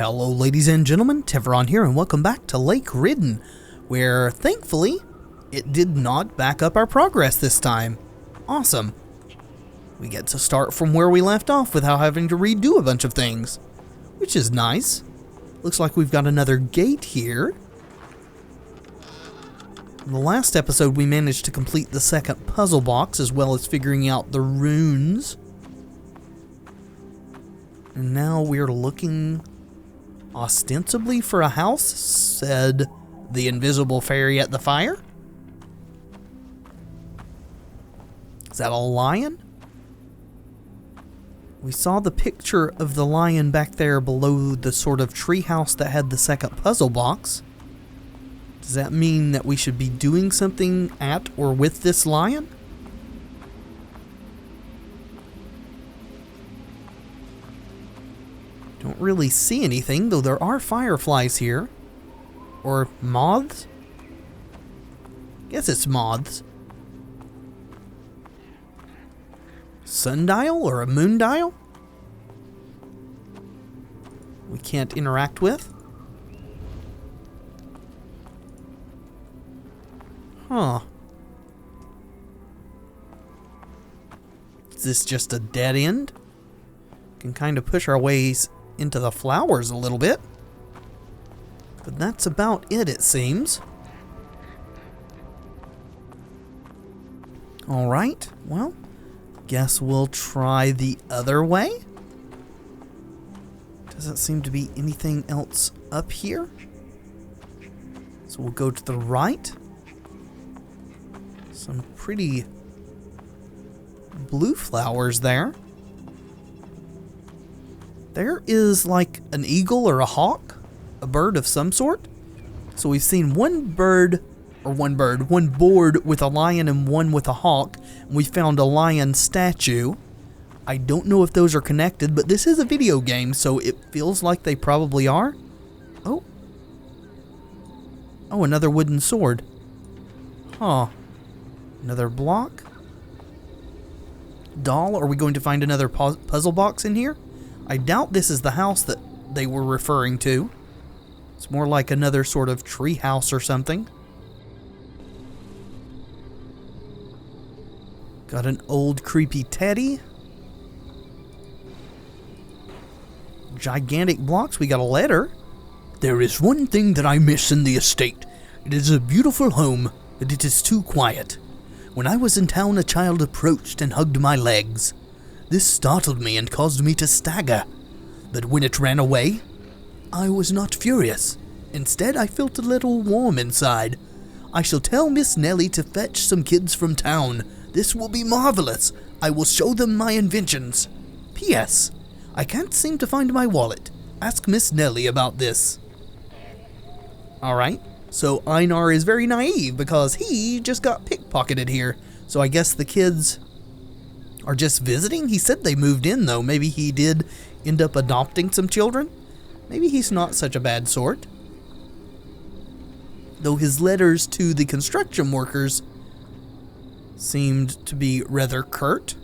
Hello ladies and gentlemen, Tevaron here and welcome back to Lake Ridden, where thankfully it did not back up our progress this time. Awesome. We get to start from where we left off without having to redo a bunch of things, which is nice. Looks like we've got another gate here. In the last episode we managed to complete the second puzzle box as well as figuring out the runes. And now we're looking ostensibly for a house, said the invisible fairy at the fire. Is that a lion? We saw the picture of the lion back there below the sort of treehouse that had the second puzzle box. Does that mean that we should be doing something at or with this lion? Don't really see anything, though there are fireflies here. Or moths? Guess it's moths. Sundial or a moondial? We can't interact with? Huh. Is this just a dead end? Can kind of push our ways into the flowers a little bit. But that's about it seems. Alright, well, guess we'll try the other way. Doesn't seem to be anything else up here. So we'll go to the right. Some pretty blue flowers there. There is like an eagle or a hawk, a bird of some sort. So we've seen one board with a lion and one with a hawk. And we found a lion statue. I don't know if those are connected, but this is a video game, so it feels like they probably are. Oh, another wooden sword. Huh. Another block. Doll, are we going to find another puzzle box in here? I doubt this is the house that they were referring to. It's more like another sort of tree house or something. Got an old creepy teddy. Gigantic blocks. We got a letter. There is one thing that I miss in the estate. It is a beautiful home, but it is too quiet. When I was in town, a child approached and hugged my legs. This startled me and caused me to stagger. But when it ran away, I was not furious. Instead, I felt a little warm inside. I shall tell Miss Nellie to fetch some kids from town. This will be marvelous. I will show them my inventions. P.S. I can't seem to find my wallet. Ask Miss Nellie about this. Alright, so Einar is very naive because he just got pickpocketed here. So I guess the kids are just visiting? He said they moved in though. Maybe he did end up adopting some children? Maybe he's not such a bad sort. Though his letters to the construction workers seemed to be rather curt.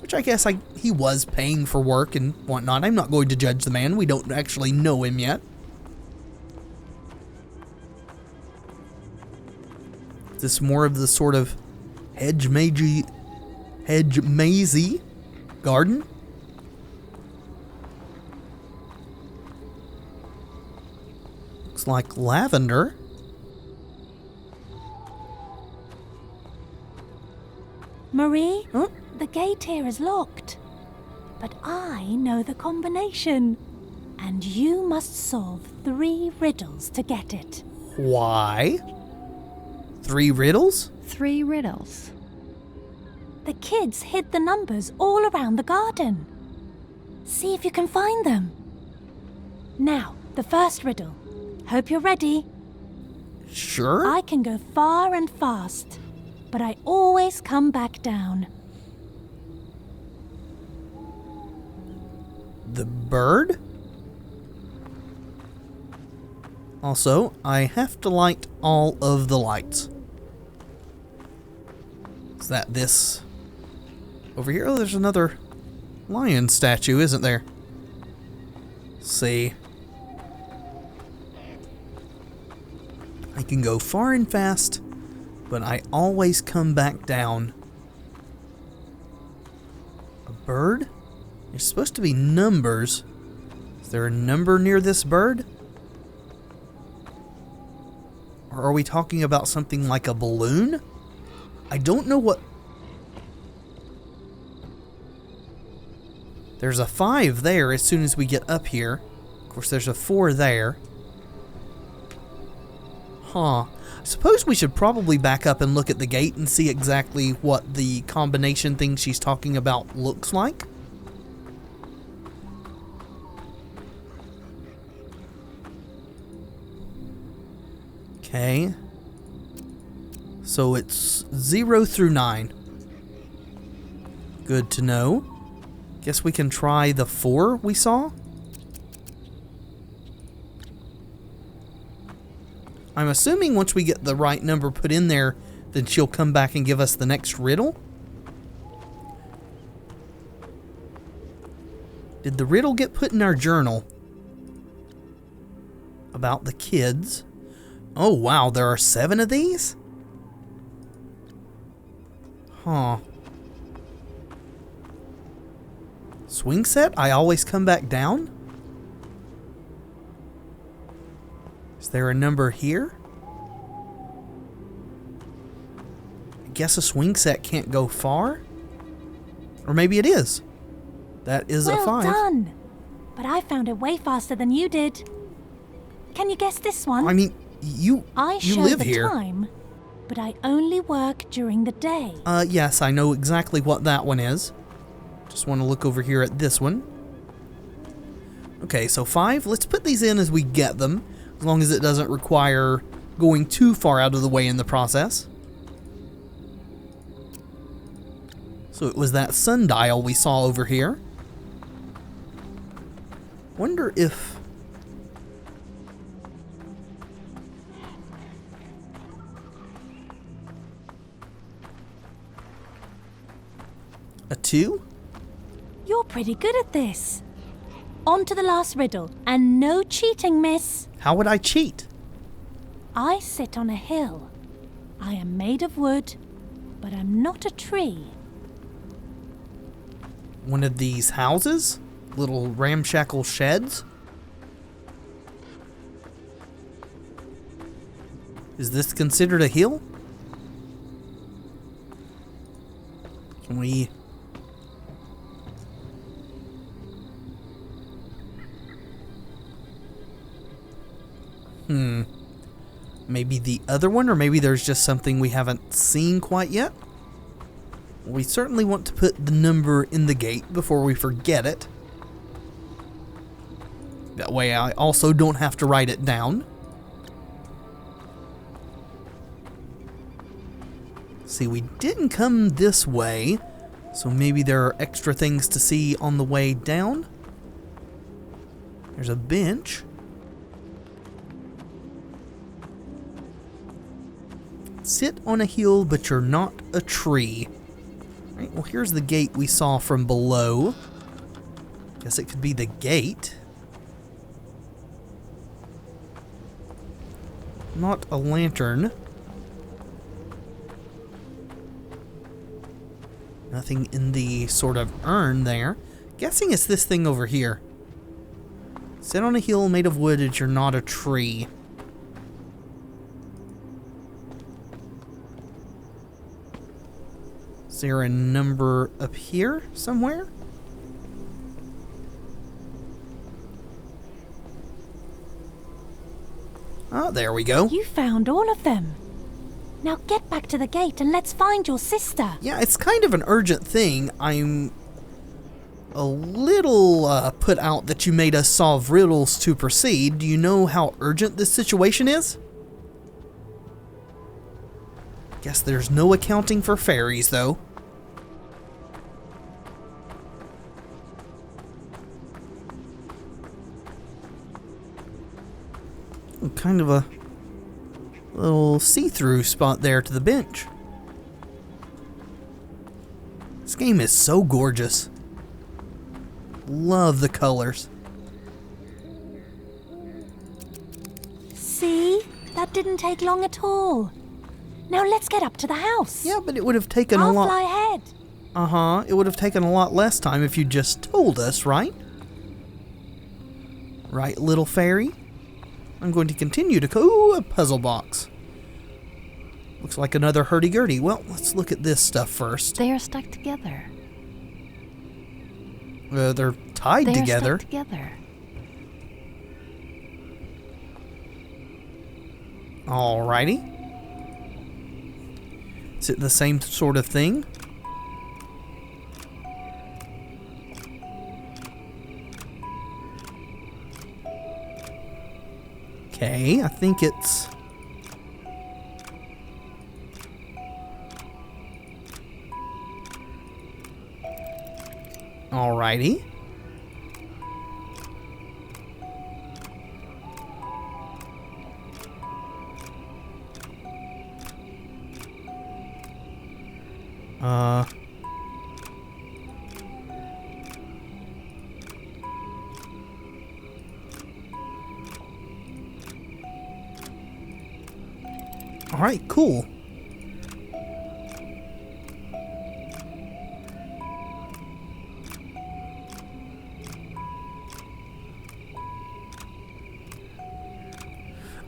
Which I guess he was paying for work and whatnot. I'm not going to judge the man. We don't actually know him yet. Is this more of the sort of hedge mazy garden? Looks like lavender. Marie, Huh? the gate here is locked. But I know the combination. And you must solve 3 riddles to get it. Why? 3 riddles? 3 riddles. The kids hid the numbers all around the garden. See if you can find them. Now, the first riddle. Hope you're ready. Sure. I can go far and fast, but I always come back down. The bird? Also, I have to light all of the lights. Is that this over here? Oh, there's another lion statue, isn't there? Let's see. I can go far and fast, but I always come back down. A bird? There's supposed to be numbers. Is there a number near this bird? Or are we talking about something like a balloon? I don't know what... There's a 5 there as soon as we get up here. Of course, there's a 4 there. Huh. I suppose we should probably back up and look at the gate and see exactly what the combination thing she's talking about looks like. Okay. So it's 0 through 9. Good to know. Guess we can try the 4 we saw. I'm assuming once we get the right number put in there, then she'll come back and give us the next riddle. Did the riddle get put in our journal? About the kids. Oh wow, there are 7 of these? Huh. Swing set? I always come back down? Is there a number here? I guess a swing set can't go far? Or maybe it is. That is a 5. Well done! But I found it way faster than you did. Can you guess this one? I mean, you live the here. Time, but I only work during the day. Yes, I know exactly what that one is. Just want to look over here at this one. Okay, so 5. Let's put these in as we get them, as long as it doesn't require going too far out of the way in the process. So it was that sundial we saw over here. Wonder if... A 2? You're pretty good at this. On to the last riddle, and no cheating, miss. How would I cheat? I sit on a hill. I am made of wood, but I'm not a tree. One of these houses? Little ramshackle sheds? Is this considered a hill? Can we... Maybe the other one, or maybe there's just something we haven't seen quite yet. We certainly want to put the number in the gate before we forget it. That way I also don't have to write it down. See, we didn't come this way, so maybe there are extra things to see on the way down. There's a bench. Sit on a hill, but you're not a tree. Right, well, here's the gate we saw from below. Guess it could be the gate. Not a lantern. Nothing in the sort of urn there. Guessing it's this thing over here. Sit on a hill made of wood, and you're not a tree. Is there a number up here somewhere? Oh, there we go. You found all of them. Now get back to the gate and let's find your sister. Yeah, it's kind of an urgent thing. I'm a little put out that you made us solve riddles to proceed. Do you know how urgent this situation is? Guess there's no accounting for fairies, though. Kind of a little see-through spot there to the bench. This game is so gorgeous. Love the colors. See? That didn't didn't take long at all. Now let's get up to the house. Yeah, but it would have taken a I'll lot. fly ahead. It would have taken a lot less time if you just told us, right? Right, little fairy? I'm going to continue to Ooh, a puzzle box. Looks like another hurdy-gurdy. Well, let's look at this stuff first. They are stuck together. They're tied together. Stuck together. Alrighty. Is it the same sort of thing? Okay, I think it's... Alrighty. Alright, cool.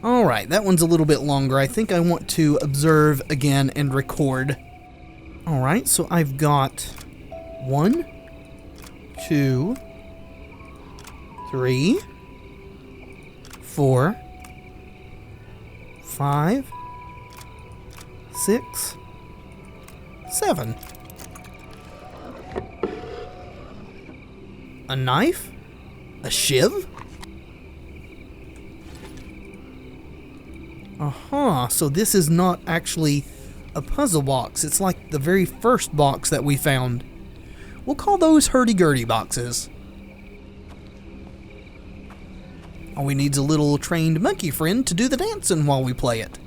Alright, that one's a little bit longer. I think I want to observe again and record. Alright, so I've got 1, 2, 3, 4, 5, 6, 7. A knife? A shiv? So this is not actually a puzzle box. It's like the very first box that we found. We'll call those hurdy-gurdy boxes. All we need's a little trained monkey friend to do the dancing while we play it.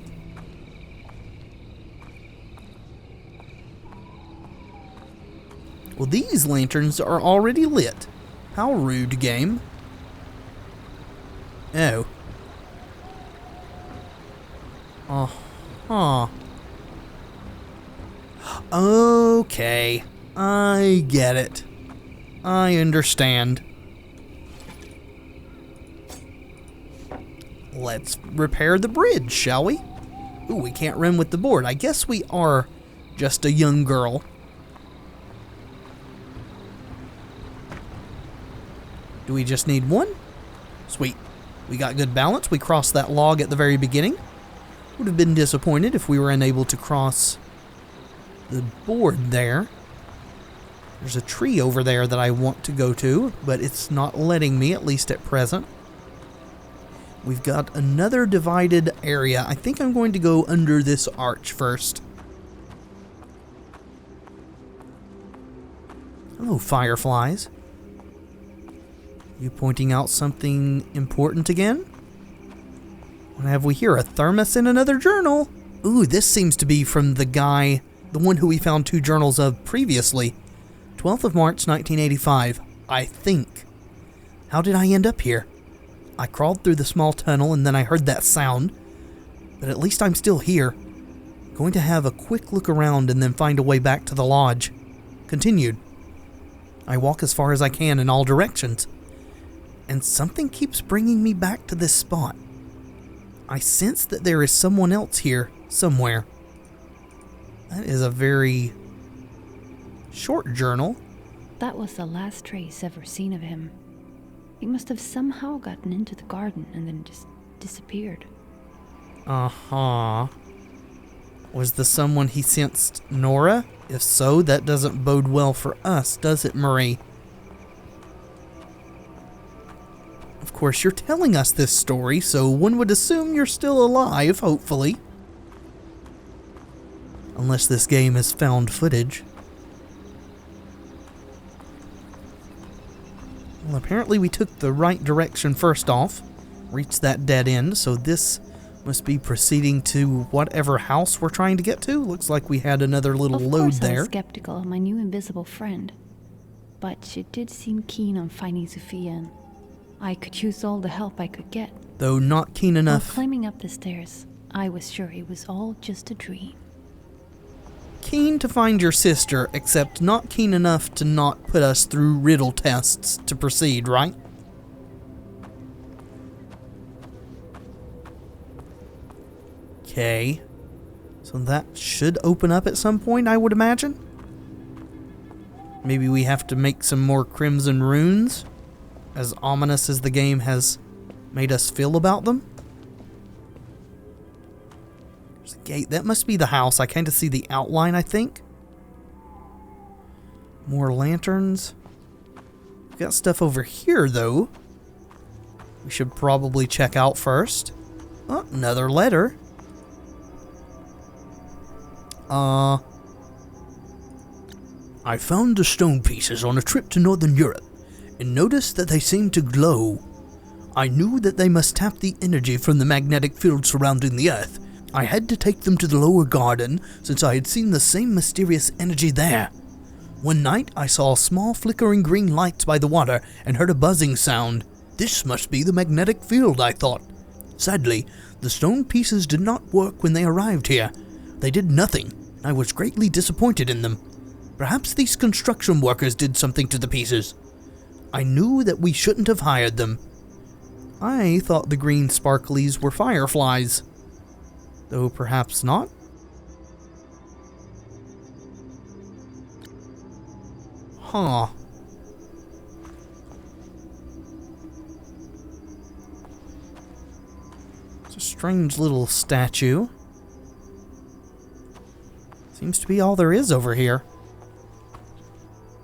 Well, these lanterns are already lit. How rude, game. Oh. Okay. I get it. I understand. Let's repair the bridge, shall we? Ooh, we can't run with the board. I guess we are just a young girl. Do we just need one? Sweet. We got good balance. We crossed that log at the very beginning. Would have been disappointed if we were unable to cross the board there. There's a tree over there that I want to go to, but it's not letting me, at least at present. We've got another divided area. I think I'm going to go under this arch first. Hello, fireflies. You pointing out something important again? What have we here? A thermos and another journal. Ooh, this seems to be from the guy, the one who we found 2 journals of previously. 12th of March, 1985, I think. How did I end up here? I crawled through the small tunnel and then I heard that sound. But at least I'm still here. Going to have a quick look around and then find a way back to the lodge. Continued. I walk as far as I can in all directions. And something keeps bringing me back to this spot. I sense that there is someone else here, somewhere. That is a very short journal. That was the last trace ever seen of him. He must have somehow gotten into the garden and then just disappeared. Was the someone he sensed Nora? If so, that doesn't bode well for us, does it, Marie? Of course, you're telling us this story, so one would assume you're still alive, hopefully. Unless this game has found footage. Well, apparently we took the right direction first off. Reached that dead end, so this must be proceeding to whatever house we're trying to get to. Looks like we had another little load there. I was skeptical of my new invisible friend, but she did seem keen on finding Sophia, and I could use all the help I could get. Though not keen enough. While climbing up the stairs, I was sure it was all just a dream. Keen to find your sister, except not keen enough to not put us through riddle tests to proceed, right? Okay. So that should open up at some point, I would imagine. Maybe we have to make some more crimson runes, as ominous as the game has made us feel about them. There's a gate. That must be the house. I kind of see the outline, I think. More lanterns. We've got stuff over here, though. We should probably check out first. Oh, another letter. I found the stone pieces on a trip to Northern Europe and noticed that they seemed to glow. I knew that they must tap the energy from the magnetic field surrounding the Earth. I had to take them to the lower garden since I had seen the same mysterious energy there. One night I saw small flickering green lights by the water and heard a buzzing sound. This must be the magnetic field, I thought. Sadly, the stone pieces did not work when they arrived here. They did nothing. I was greatly disappointed in them. Perhaps these construction workers did something to the pieces. I knew that we shouldn't have hired them. I thought the green sparklies were fireflies. Though perhaps not. Huh. It's a strange little statue. Seems to be all there is over here.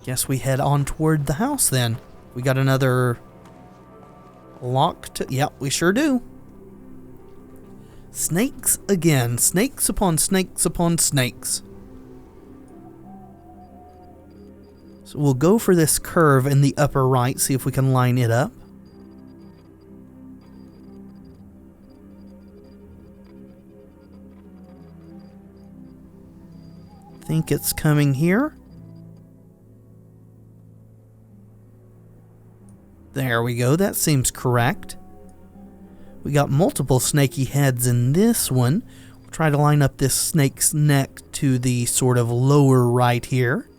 Guess we head on toward the house then. We got another lock to... Yep, we sure do. Snakes again. Snakes upon snakes upon snakes. So we'll go for this curve in the upper right, see if we can line it up. Think it's coming here. There we go, that seems correct. We got multiple snaky heads in this one. We'll try to line up this snake's neck to the sort of lower right here.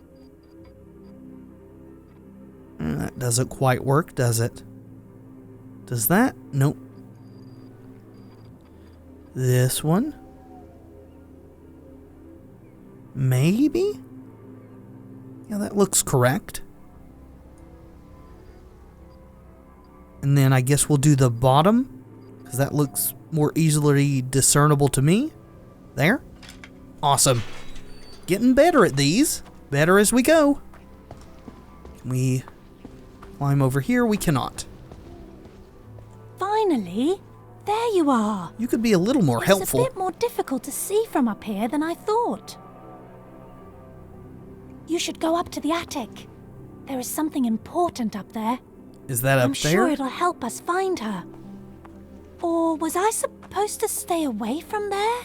That doesn't quite work, does it? Does that? Nope. This one? Maybe? Yeah, that looks correct. And then I guess we'll do the bottom, because that looks more easily discernible to me. There. Awesome. Getting better at these. Better as we go. Can we climb over here? We cannot. Finally, there you are. You could be a little more helpful. It's a bit more difficult to see from up here than I thought. You should go up to the attic. There is something important up there. Is that up I'm there? sure it'll help us find her. Or was I supposed to stay away from there?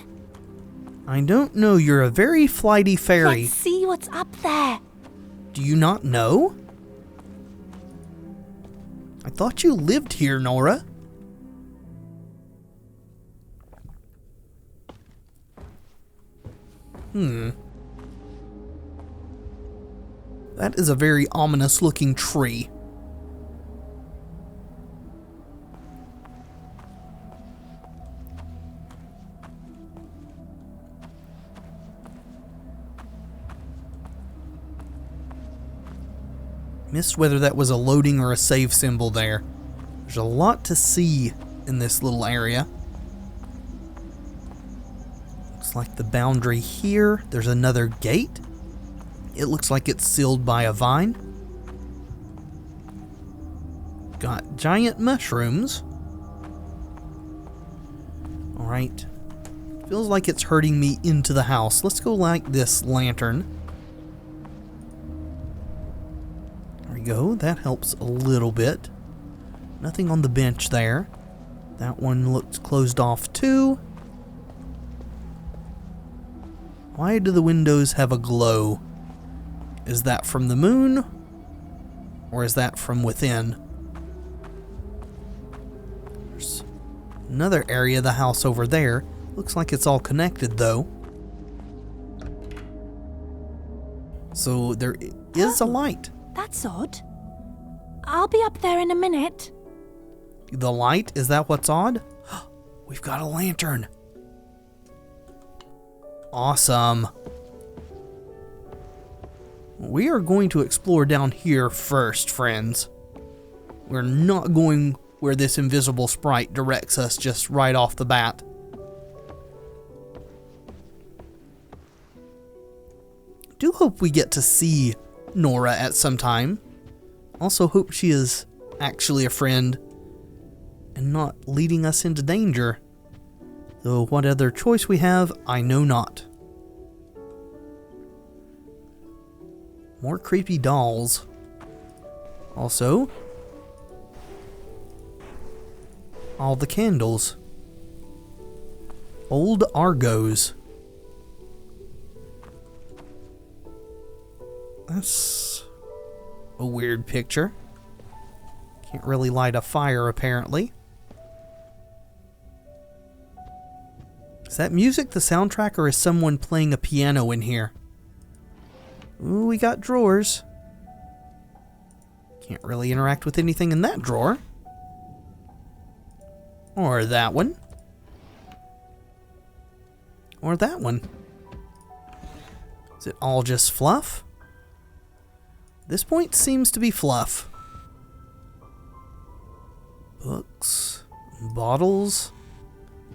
I don't know. You're a very flighty fairy. Let's see what's up there. Do you not know? I thought you lived here, Nora. That is a very ominous looking tree. Missed whether that was a loading or a save symbol there. There's a lot to see in this little area. Looks like the boundary here. There's another gate. It looks like it's sealed by a vine. Got giant mushrooms. Alright. Feels like it's hurting me into the house. Let's go light this lantern. There we go. That helps a little bit. Nothing on the bench there. That one looks closed off too. Why do the windows have a glow? Is that from the moon? Or is that from within? There's another area of the house over there. Looks like it's all connected though. So there is a light. That's odd. I'll be up there in a minute. The light? Is that what's odd? We've got a lantern. Awesome. We are going to explore down here first, friends. We're not going where this invisible sprite directs us just right off the bat. Do hope we get to see Nora at some time. Also hope she is actually a friend and not leading us into danger. Though what other choice we have, I know not. More creepy dolls. Also, all the candles. Old Argos. That's a weird picture. Can't really light a fire, apparently. Is that music the soundtrack, or is someone playing a piano in here? Ooh, we got drawers. Can't really interact with anything in that drawer. Or that one. Or that one. Is it all just fluff? This point seems to be fluff. Books, bottles,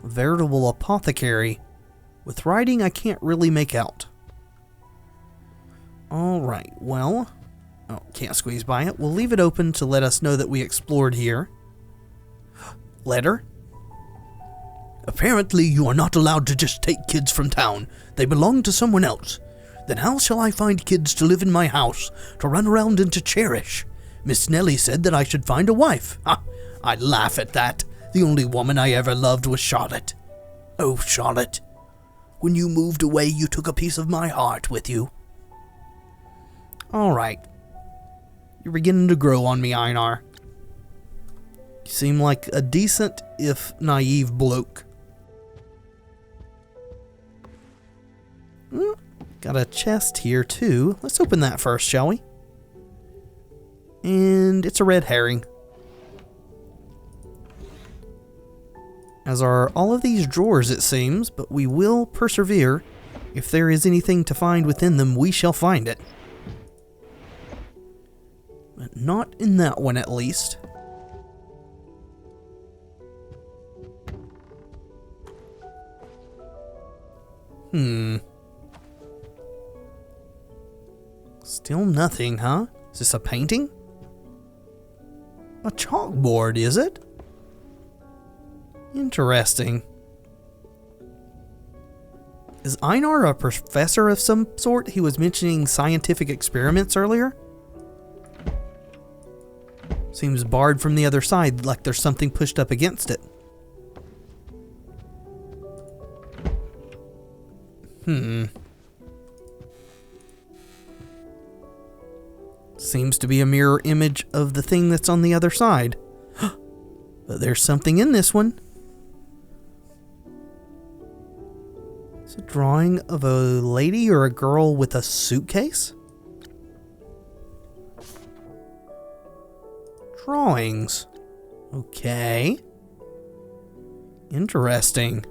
a veritable apothecary. With writing I can't really make out. Alright, well, oh, can't squeeze by it. We'll leave it open to let us know that we explored here. Letter? Apparently you are not allowed to just take kids from town. They belong to someone else. Then how shall I find kids to live in my house, to run around and to cherish? Miss Nellie said that I should find a wife. Ha! I laugh at that. The only woman I ever loved was Charlotte. Oh, Charlotte. When you moved away, you took a piece of my heart with you. Alright. You're beginning to grow on me, Einar. You seem like a decent, if naive, bloke. Got a chest here, too. Let's open that first, shall we? And it's a red herring. As are all of these drawers, it seems, but we will persevere. If there is anything to find within them, we shall find it. But not in that one, at least. Still nothing, huh? Is this a painting? A chalkboard, is it? Interesting. Is Einar a professor of some sort? He was mentioning scientific experiments earlier. Seems barred from the other side, like there's something pushed up against it. Seems to be a mirror image of the thing that's on the other side. But there's something in this one. It's a drawing of a lady or a girl with a suitcase? Drawings. Okay. Interesting.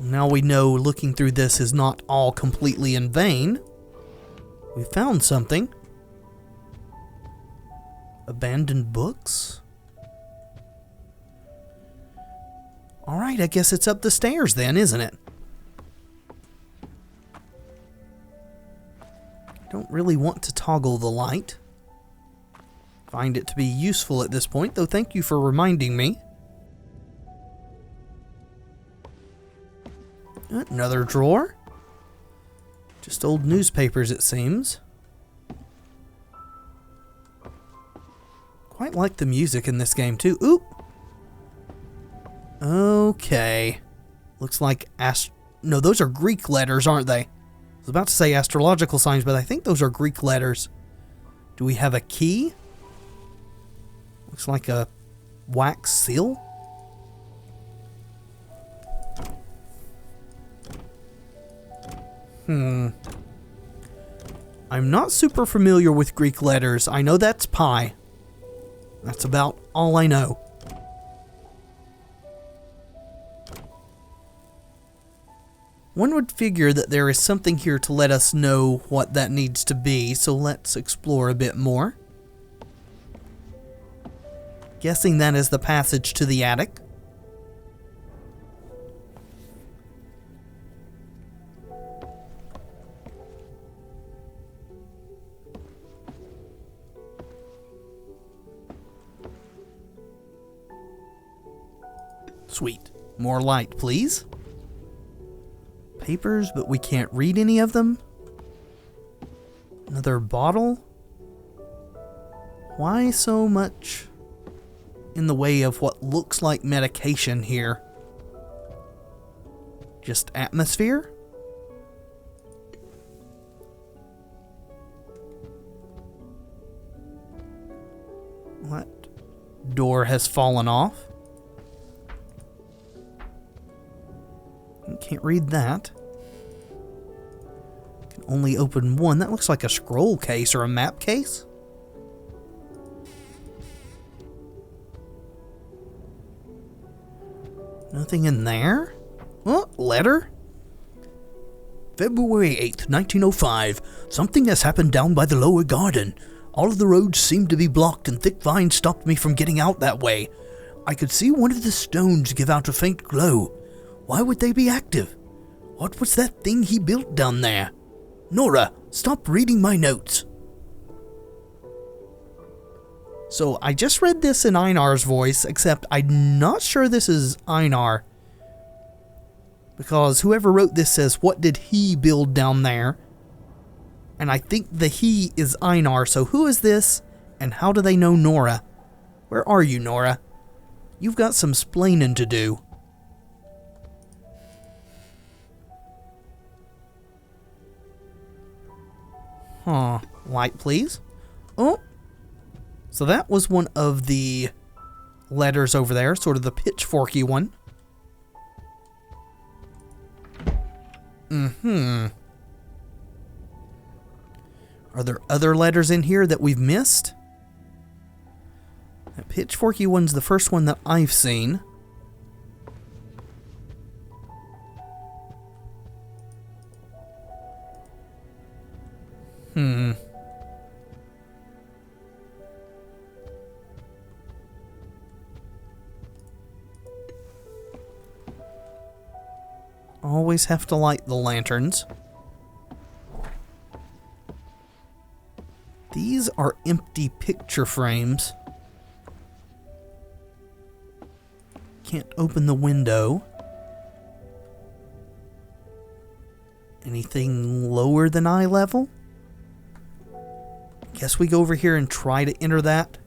Now we know looking through this is not all completely in vain. We found something. Abandoned books? Alright, I guess it's up the stairs then, isn't it? Don't really want to toggle the light. Find it to be useful at this point, though thank you for reminding me. Another drawer. Just old newspapers, it seems. Quite like the music in this game, too. Ooh! Okay. Looks like no, those are Greek letters, aren't they? I was about to say astrological signs, but I think those are Greek letters. Do we have a key? Looks like a wax seal. I'm not super familiar with Greek letters. I know that's pi. That's about all I know. One would figure that there is something here to let us know what that needs to be, so let's explore a bit more. Guessing that is the passage to the attic. Sweet. More light, please. Papers, but we can't read any of them. Another bottle. Why so much in the way of what looks like medication here? Just atmosphere? What? Door has fallen off. Can't read that. Can only open one. That looks like a scroll case or a map case. Nothing in there? Oh, letter? February 8th, 1905. Something has happened down by the lower garden. All of the roads seem to be blocked and thick vines stopped me from getting out that way. I could see one of the stones give out a faint glow. Why would they be active? What was that thing he built down there? Nora, stop reading my notes. So I just read this in Einar's voice, except I'm not sure this is Einar. Because whoever wrote this says, what did he build down there? And I think the he is Einar, so who is this? And how do they know Nora? Where are you, Nora? You've got some splaining to do. Huh. Light, please. Oh. So that was one of the letters over there, sort of the pitchforky one. Are there other letters in here that we've missed? That pitchforky one's the first one that I've seen. Always have to light the lanterns. These are empty picture frames. Can't open the window. Anything lower than eye level? Guess we go over here and try to enter that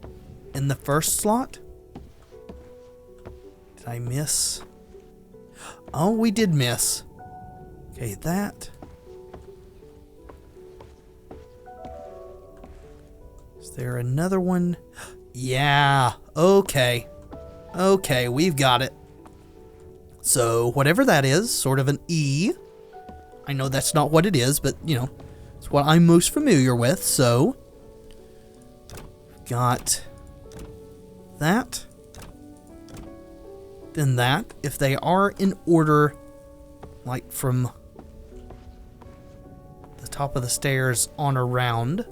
in the first slot. Did I miss? Oh, we did miss. Okay, that. Is there another one? Yeah, okay. Okay, we've got it. So, whatever that is, sort of an E. I know that's not what it is, but, you know, it's what I'm most familiar with, so. Got that. Then that. If they are in order, like from the top of the stairs on around.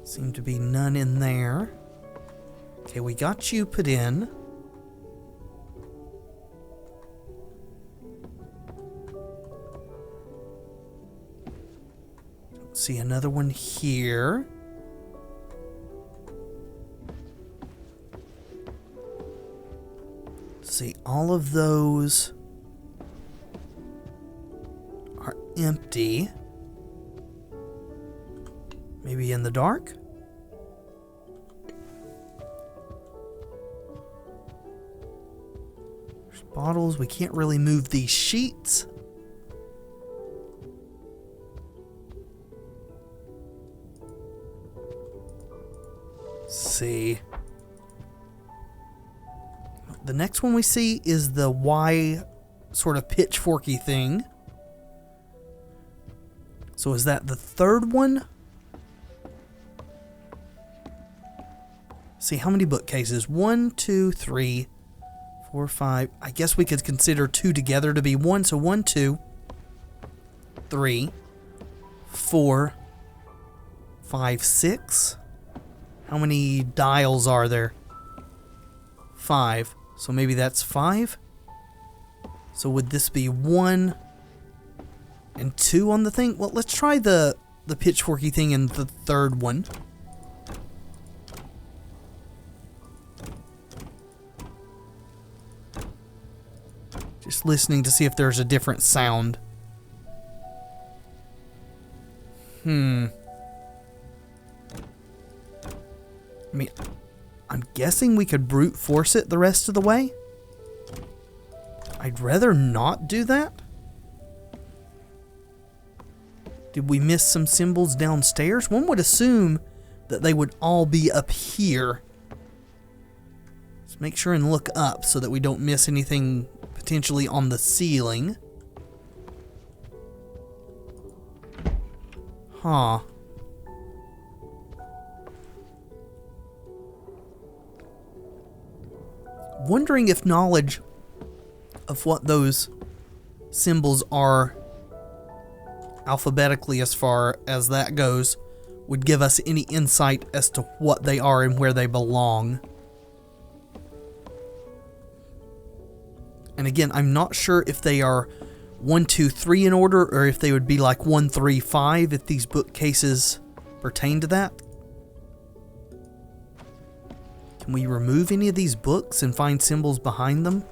Seem to be none in there. Okay, we got you put in. See another one here. See, all of those are empty. Maybe in the dark? There's bottles. We can't really move these sheets. See. The next one we see is the Y sort of pitchforky thing. So is that the third one? See, how many bookcases? 1, 2, 3, 4, 5. I guess we could consider 2 together to be 1. So 1, 2, 3, 4, 5, 6. How many dials are there? 5. So maybe that's 5. So would this be 1 and 2 on the thing? Well, let's try the pitchforky thing in the third one. Just listening to see if there's a different sound. I mean, I'm guessing we could brute force it the rest of the way. I'd rather not do that. Did we miss some symbols downstairs? One would assume that they would all be up here. Let's make sure and look up so that we don't miss anything potentially on the ceiling. Huh. Wondering if knowledge of what those symbols are alphabetically, as far as that goes, would give us any insight as to what they are and where they belong. And again, I'm not sure if they are 1, 2, 3 in order, or if they would be like 1, 3, 5 if these bookcases pertain to that. Can we remove any of these books and find symbols behind them?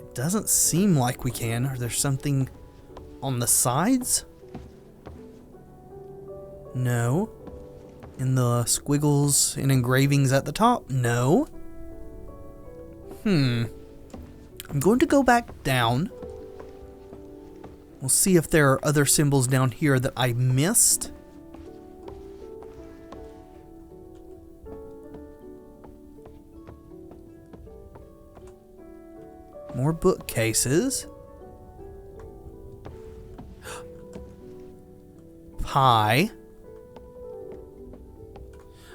It doesn't seem like we can. Or there's something on the sides? No. In the squiggles and engravings at the top? No. I'm going to go back down. We'll see if there are other symbols down here that I missed. More bookcases. Pie.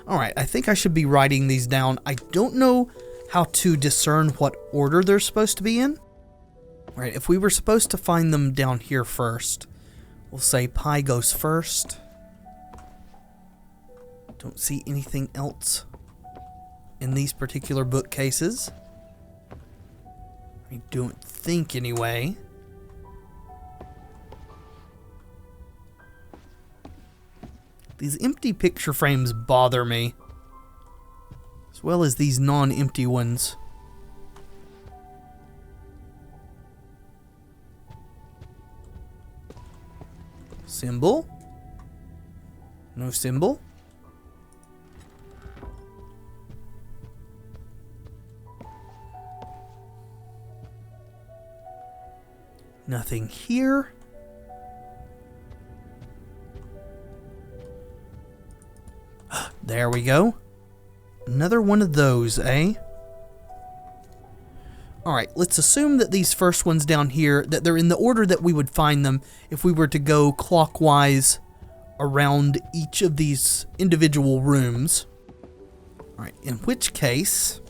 Alright, I think I should be writing these down. I don't know how to discern what order they're supposed to be in. Alright, if we were supposed to find them down here first, we'll say pie goes first. Don't see anything else in these particular bookcases. I don't think, anyway. These empty picture frames bother me, as well as these non-empty ones. Symbol? No symbol? Nothing here. There we go. Another one of those, eh? Alright, let's assume that these first ones down here, that they're in the order that we would find them if we were to go clockwise around each of these individual rooms. Alright, in which case...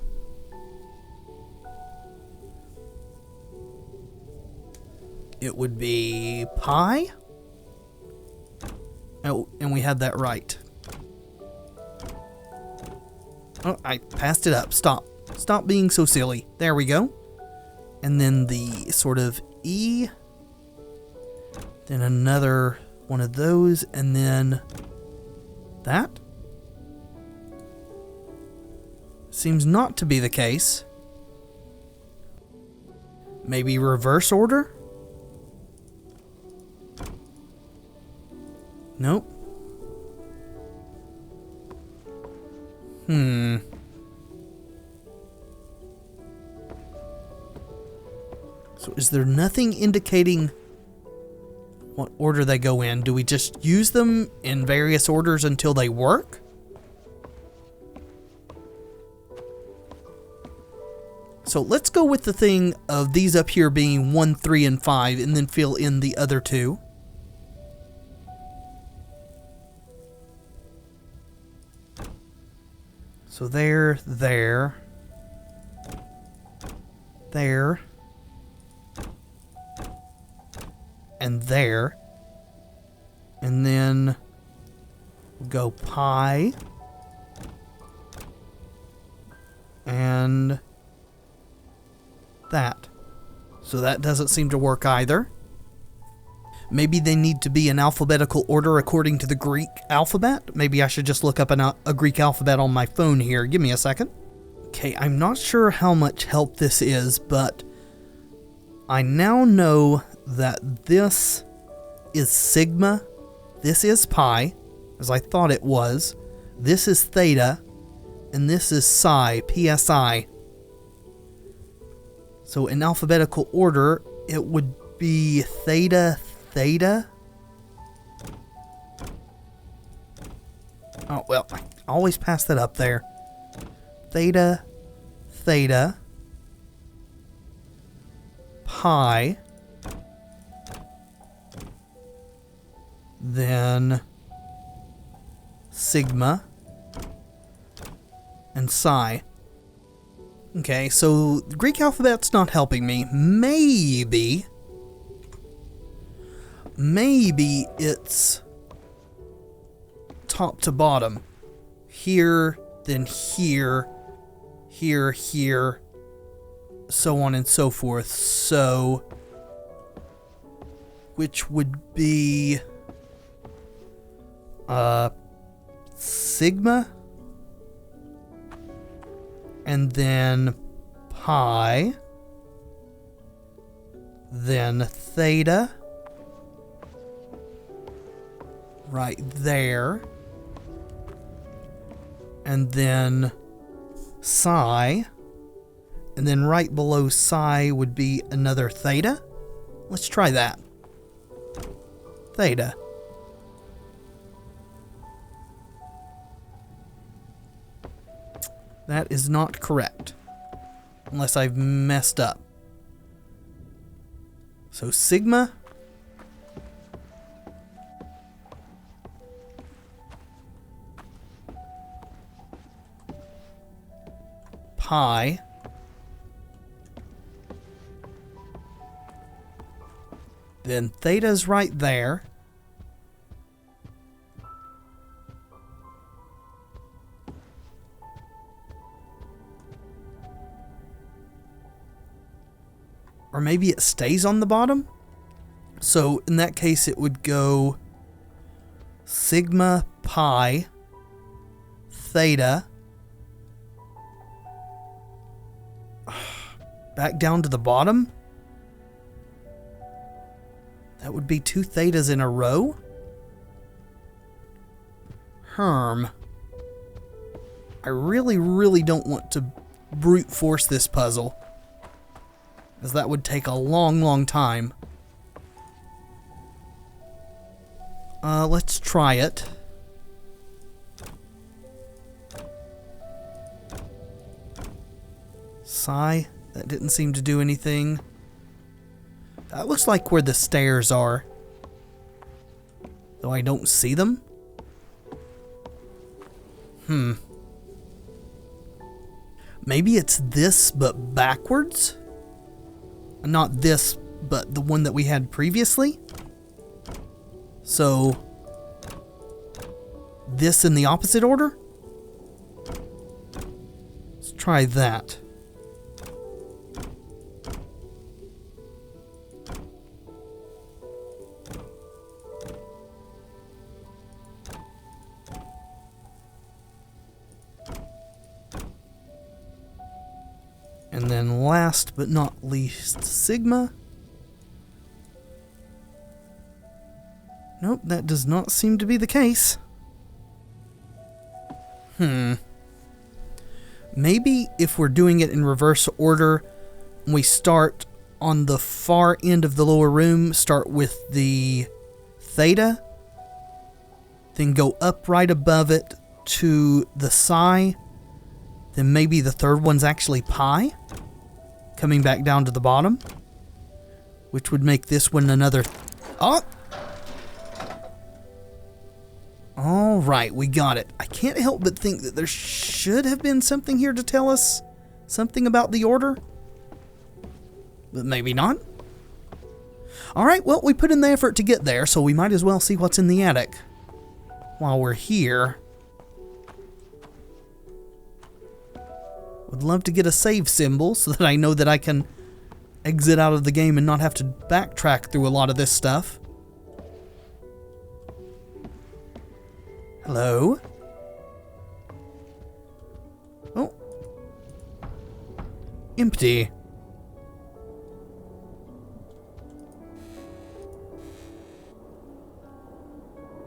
it would be pie. Oh, and we had that right. Oh, I passed it up. Stop. Stop being so silly. There we go. And then the sort of E. Then another one of those. And then that. Seems not to be the case. Maybe reverse order? Nope. So is there nothing indicating what order they go in? Do we just use them in various orders until they work? So let's go with the thing of these up here being 1, 3, and 5, and then fill in the other two. So there, there, there, and there. And then we'll go pi and that. So that doesn't seem to work either. Maybe they need to be in alphabetical order according to the Greek alphabet. Maybe I should just look up a Greek alphabet on my phone here. Give me a second. Okay, I'm not sure how much help this is, but I now know that this is sigma, this is pi, as I thought it was, this is theta, and this is psi, psi. So in alphabetical order, it would be theta, theta. Oh, well, I always pass that up there. Theta, theta, pi, then sigma, and psi. Okay, so the Greek alphabet's not helping me. Maybe it's top to bottom. Here, then here, here, here, so on and so forth. So, which would be sigma, and then pi, then theta, right there, and then psi, and then right below psi would be another theta. Let's try that. Theta. That is not correct, unless I've messed up. So sigma, pi, then theta's right there. Or maybe it stays on the bottom. So in that case, it would go sigma, pi, theta, back down to the bottom. That would be 2 thetas in a row. I really don't want to brute force this puzzle, as that would take a long time. Let's try it. Psi, that didn't seem to do anything. That looks like where the stairs are, though I don't see them. Maybe it's this, but backwards? Not this, but the one that we had previously. So, this in the opposite order? Let's try that. And then last but not least, sigma. Nope, that does not seem to be the case. Maybe if we're doing it in reverse order, we start on the far end of the lower room, start with the theta, then go up right above it to the psi, then maybe the third one's actually pi? coming back down to the bottom, which would make this one another... Oh! Alright, we got it. I can't help but think that there should have been something here to tell us something about the order, but maybe not. Alright, well, we put in the effort to get there, so we might as well see what's in the attic while we're here. Would love to get a save symbol so that I know that I can exit out of the game and not have to backtrack through a lot of this stuff. Hello? Oh. Empty.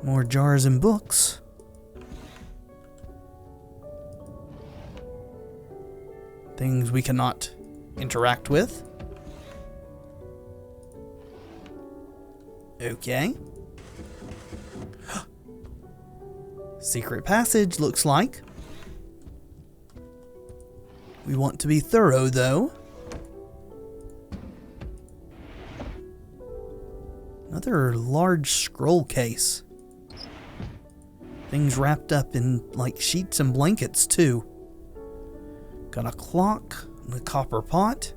More jars and books. Things we cannot interact with. Okay. Secret passage, looks like. We want to be thorough, though. Another large scroll case. Things wrapped up in, like, sheets and blankets, too. Got a clock and a copper pot.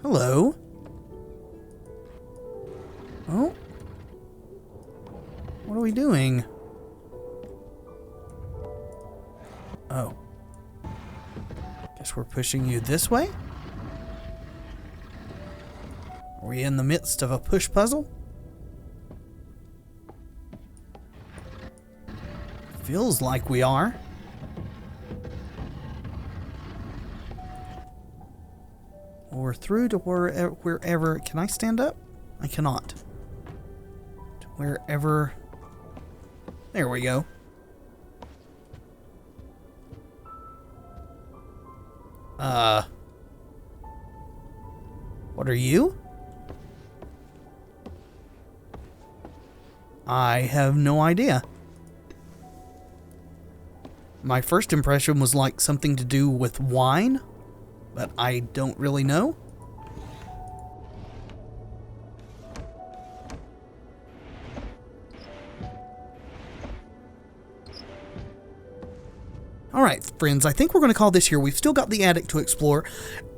Hello. Oh. What are we doing? Oh. Guess we're pushing you this way? Are we in the midst of a push puzzle? Feels like we are. Well, we're through to wherever. Can I stand up? I cannot. To wherever. There we go. What are you? I have no idea. My first impression was like something to do with wine, but I don't really know. Alright, friends, I think we're going to call this here. We've still got the attic to explore.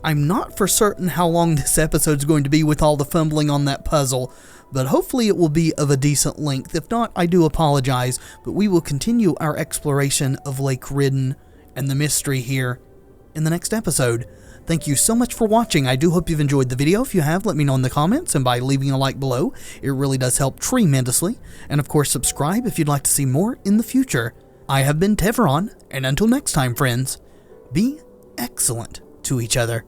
I'm not for certain how long this episode's going to be with all the fumbling on that puzzle, but hopefully it will be of a decent length. If not, I do apologize, but we will continue our exploration of Lake Ridden and the mystery here in the next episode. Thank you so much for watching. I do hope you've enjoyed the video. If you have, let me know in the comments and by leaving a like below. It really does help tremendously. And of course, subscribe if you'd like to see more in the future. I have been Tevaron, and until next time, friends, be excellent to each other.